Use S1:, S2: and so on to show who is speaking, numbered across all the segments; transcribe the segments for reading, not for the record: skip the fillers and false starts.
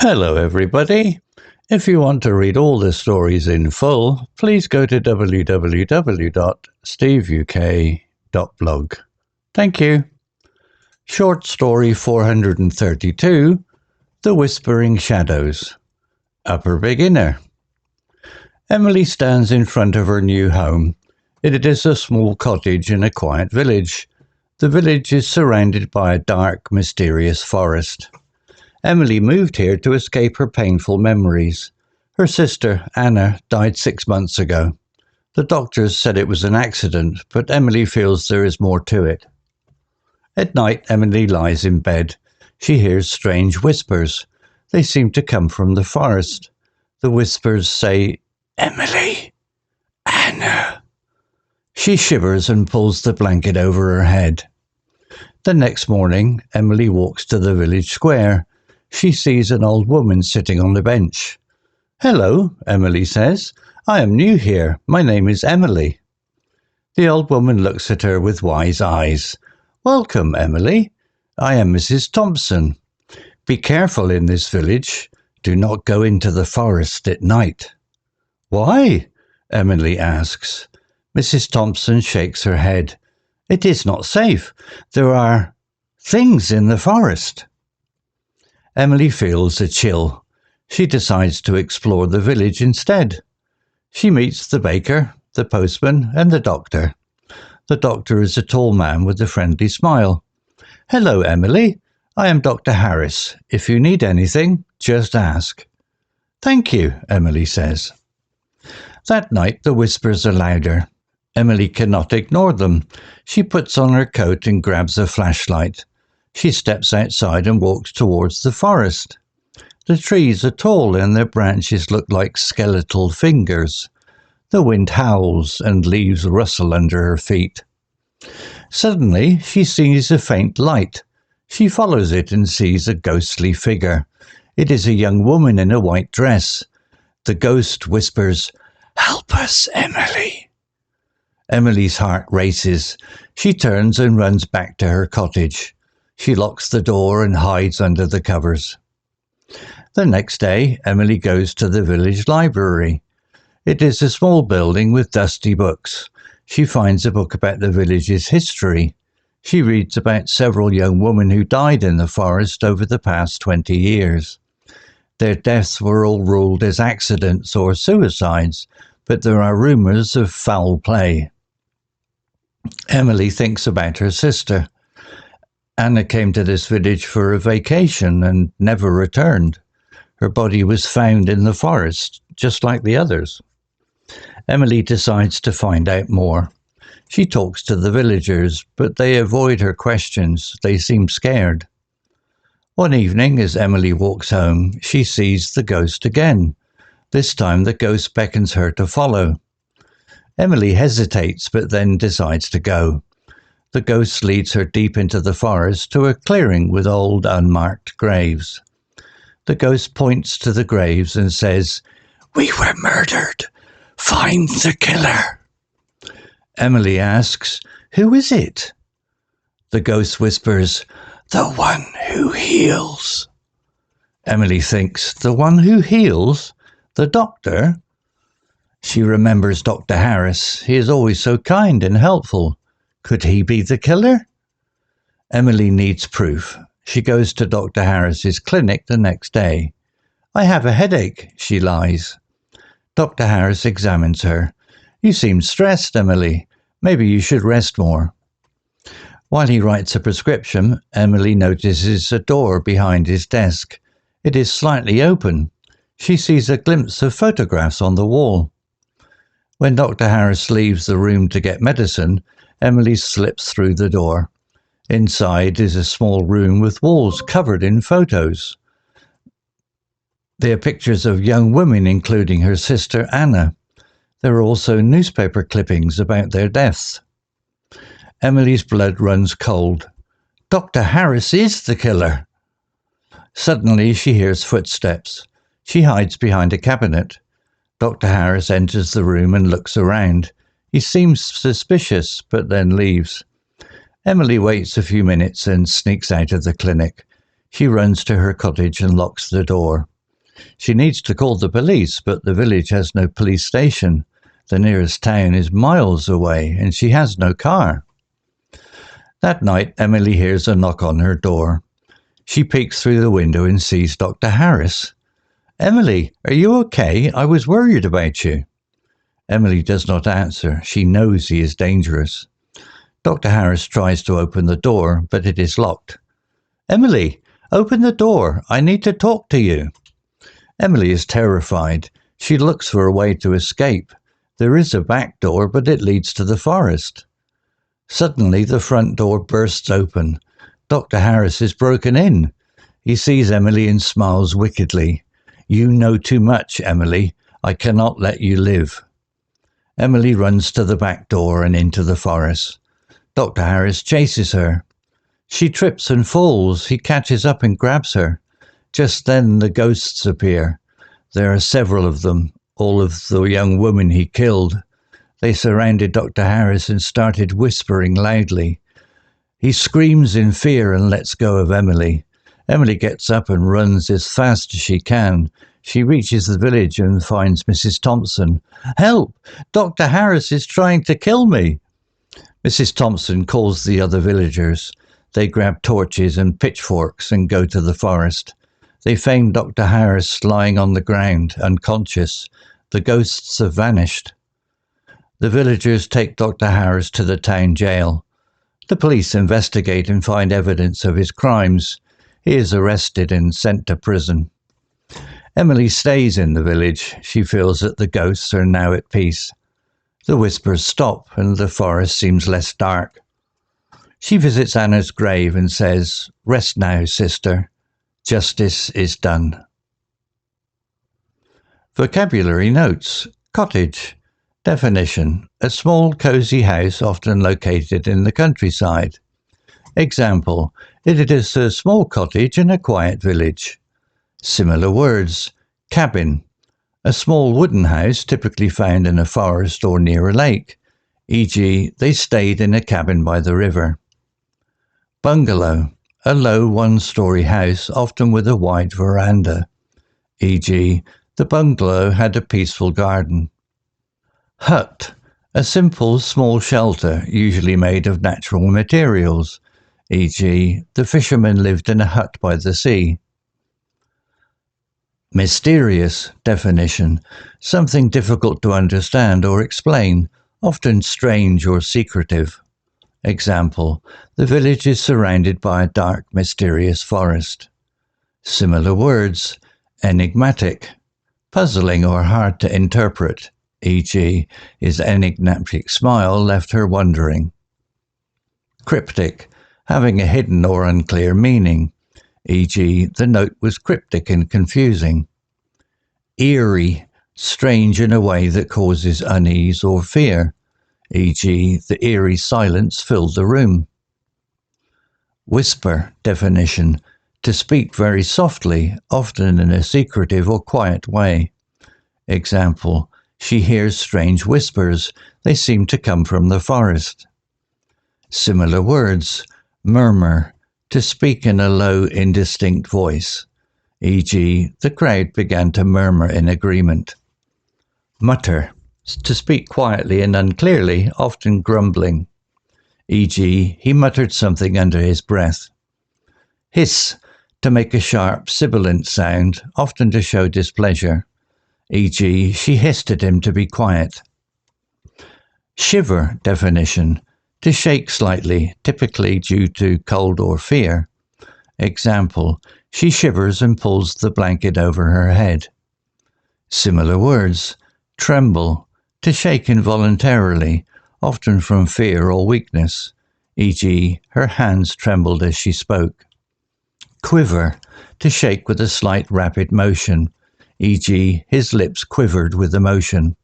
S1: Hello everybody. If you want to read all the stories in full, please go to www.steveuk.blog. Thank you. Short story 432, The Whispering Shadows. Upper Beginner. Emily stands in front of her new home. It is a small cottage in a quiet village. The village is surrounded by a dark, mysterious forest. Emily moved here to escape her painful memories. Her sister, Anna, died 6 months ago. The doctors said it was an accident, but Emily feels there is more to it. At night, Emily lies in bed. She hears strange whispers. They seem to come from the forest. The whispers say, "Emily, Anna." She shivers and pulls the blanket over her head. The next morning, Emily walks to the village square. She sees an old woman sitting on the bench. "Hello," Emily says. "I am new here. My name is Emily." The old woman looks at her with wise eyes. "Welcome, Emily. I am Mrs. Thompson. Be careful in this village. Do not go into the forest at night." "Why?" Emily asks. Mrs. Thompson shakes her head. "It is not safe. There are things in the forest." Emily feels a chill. She decides to explore the village instead. She meets the baker, the postman, and the doctor. The doctor is a tall man with a friendly smile. "Hello, Emily. I am Dr. Harris. If you need anything, just ask." "Thank you," Emily says. That night the whispers are louder. Emily cannot ignore them. She puts on her coat and grabs a flashlight. She steps outside and walks towards the forest. The trees are tall and their branches look like skeletal fingers. The wind howls and leaves rustle under her feet. Suddenly she sees a faint light. She follows it and sees a ghostly figure. It is a young woman in a white dress. The ghost whispers, "Help us, Emily." Emily's heart races. She turns and runs back to her cottage. She locks the door and hides under the covers. The next day, Emily goes to the village library. It is a small building with dusty books. She finds a book about the village's history. She reads about several young women who died in the forest over the past 20 years. Their deaths were all ruled as accidents or suicides, but there are rumors of foul play. Emily thinks about her sister. Anna came to this village for a vacation and never returned. Her body was found in the forest, just like the others. Emily decides to find out more. She talks to the villagers, but they avoid her questions. They seem scared. One evening, as Emily walks home, she sees the ghost again. This time the ghost beckons her to follow. Emily hesitates, but then decides to go. The ghost leads her deep into the forest to a clearing with old unmarked graves. The ghost points to the graves and says, "We were murdered. Find the killer." Emily asks, "Who is it?" The ghost whispers, "The one who heals." Emily thinks, "The one who heals? The doctor?" She remembers Dr. Harris. He is always so kind and helpful. Could he be the killer? Emily needs proof. She goes to Dr. Harris's clinic the next day. "I have a headache," she lies. Dr. Harris examines her. "You seem stressed, Emily. Maybe you should rest more." While he writes a prescription, Emily notices a door behind his desk. It is slightly open. She sees a glimpse of photographs on the wall. When Dr. Harris leaves the room to get medicine, Emily slips through the door. Inside is a small room with walls covered in photos. There are pictures of young women, including her sister Anna. There are also newspaper clippings about their deaths. Emily's blood runs cold. Dr. Harris is the killer. Suddenly she hears footsteps. She hides behind a cabinet. Dr. Harris enters the room and looks around. He seems suspicious, but then leaves. Emily waits a few minutes and sneaks out of the clinic. She runs to her cottage and locks the door. She needs to call the police, but the village has no police station. The nearest town is miles away, and she has no car. That night, Emily hears a knock on her door. She peeks through the window and sees Dr. Harris. "Emily, are you okay? I was worried about you." Emily does not answer. She knows he is dangerous. Dr. Harris tries to open the door, but it is locked. "Emily, open the door. I need to talk to you." Emily is terrified. She looks for a way to escape. There is a back door, but it leads to the forest. Suddenly, the front door bursts open. Dr. Harris is broken in. He sees Emily and smiles wickedly. "You know too much, Emily. I cannot let you live." Emily runs to the back door and into the forest. Dr. Harris chases her. She trips and falls. He catches up and grabs her. Just then the ghosts appear. There are several of them, all of the young women he killed. They surrounded Dr. Harris and started whispering loudly. He screams in fear and lets go of Emily. Emily gets up and runs as fast as she can. She reaches the village and finds Mrs. Thompson. "Help! Dr. Harris is trying to kill me." Mrs. Thompson calls the other villagers. They grab torches and pitchforks and go to the forest. They find Dr. Harris lying on the ground, unconscious. The ghosts have vanished. The villagers take Dr. Harris to the town jail. The police investigate and find evidence of his crimes. He is arrested and sent to prison. Emily stays in the village. She feels that the ghosts are now at peace. The whispers stop and the forest seems less dark. She visits Anna's grave and says, "Rest now, sister. Justice is done." Vocabulary notes. Cottage. Definition: a small, cozy house often located in the countryside. Example: it is a small cottage in a quiet village. Similar words. Cabin. A small wooden house typically found in a forest or near a lake. E.g., they stayed in a cabin by the river. Bungalow. A low one-story house, often with a wide veranda. E.g., the bungalow had a peaceful garden. Hut. A simple, small shelter, usually made of natural materials. E.g., the fishermen lived in a hut by the sea. Mysterious. Definition: something difficult to understand or explain, often strange or secretive. Example: the village is surrounded by a dark, mysterious forest. Similar words. Enigmatic. Puzzling or hard to interpret. E.g., his enigmatic smile left her wondering. Cryptic. Having a hidden or unclear meaning. E.g., the note was cryptic and confusing. Eerie. Strange in a way that causes unease or fear. E.g., the eerie silence filled the room. Whisper. Definition: to speak very softly, often in a secretive or quiet way. Example: she hears strange whispers. They seem to come from the forest. Similar words. Murmur. To speak in a low, indistinct voice. E.g., the crowd began to murmur in agreement. Mutter. To speak quietly and unclearly, often grumbling. E.g., he muttered something under his breath. Hiss. To make a sharp, sibilant sound, often to show displeasure. E.g., she hissed at him to be quiet. Shiver. Definition: to shake slightly, typically due to cold or fear. Example: she shivers and pulls the blanket over her head. Similar words. Tremble. To shake involuntarily, often from fear or weakness. E.g., her hands trembled as she spoke. Quiver. To shake with a slight rapid motion. E.g., his lips quivered with emotion.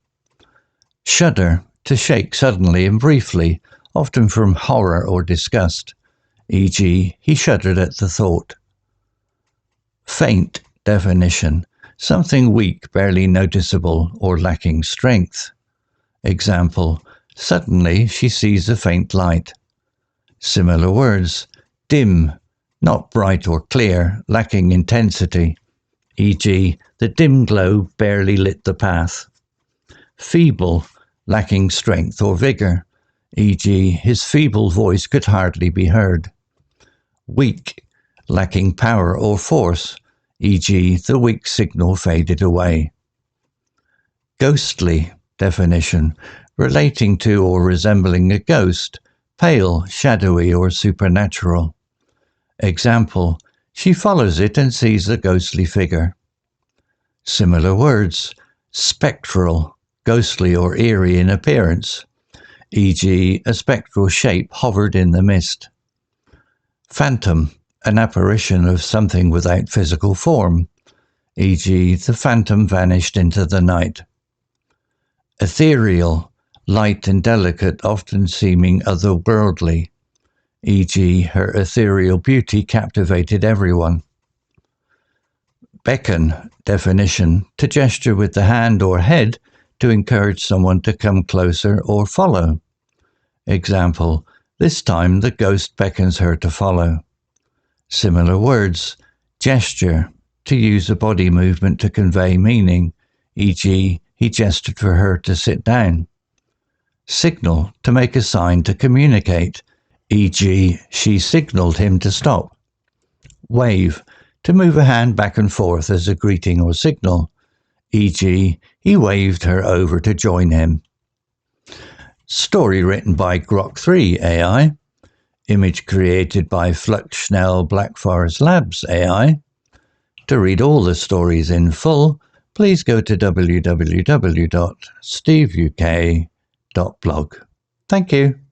S1: Shudder. To shake suddenly and briefly, often from horror or disgust. E.g., he shuddered at the thought. Faint. Definition: something weak, barely noticeable, or lacking strength. Example: suddenly she sees a faint light. Similar words. Dim. Not bright or clear, lacking intensity. e.g., the dim glow barely lit the path. Feeble, lacking strength or vigour, e.g., his feeble voice could hardly be heard. Weak, lacking power or force, e.g., the weak signal faded away. Ghostly, definition, relating to or resembling a ghost, pale, shadowy or supernatural. Example, she follows it and sees a ghostly figure. Similar words, spectral, ghostly or eerie in appearance, e.g., a spectral shape hovered in the mist. Phantom, an apparition of something without physical form, e.g., the phantom vanished into the night. Ethereal, light and delicate, often seeming otherworldly, e.g., her ethereal beauty captivated everyone. Beckon, definition, to gesture with the hand or head to encourage someone to come closer or follow. Example, this time the ghost beckons her to follow. Similar words, gesture, to use a body movement to convey meaning, e.g., he gestured for her to sit down. Signal, to make a sign to communicate, e.g., she signaled him to stop. Wave, to move a hand back and forth as a greeting or signal, e.g., he waved her over to join him. Story written by Grok 3 AI. Image created by Flux, Schnell, Black Forest Labs AI. To read all the stories in full, please go to www.steveuk.blog. Thank you.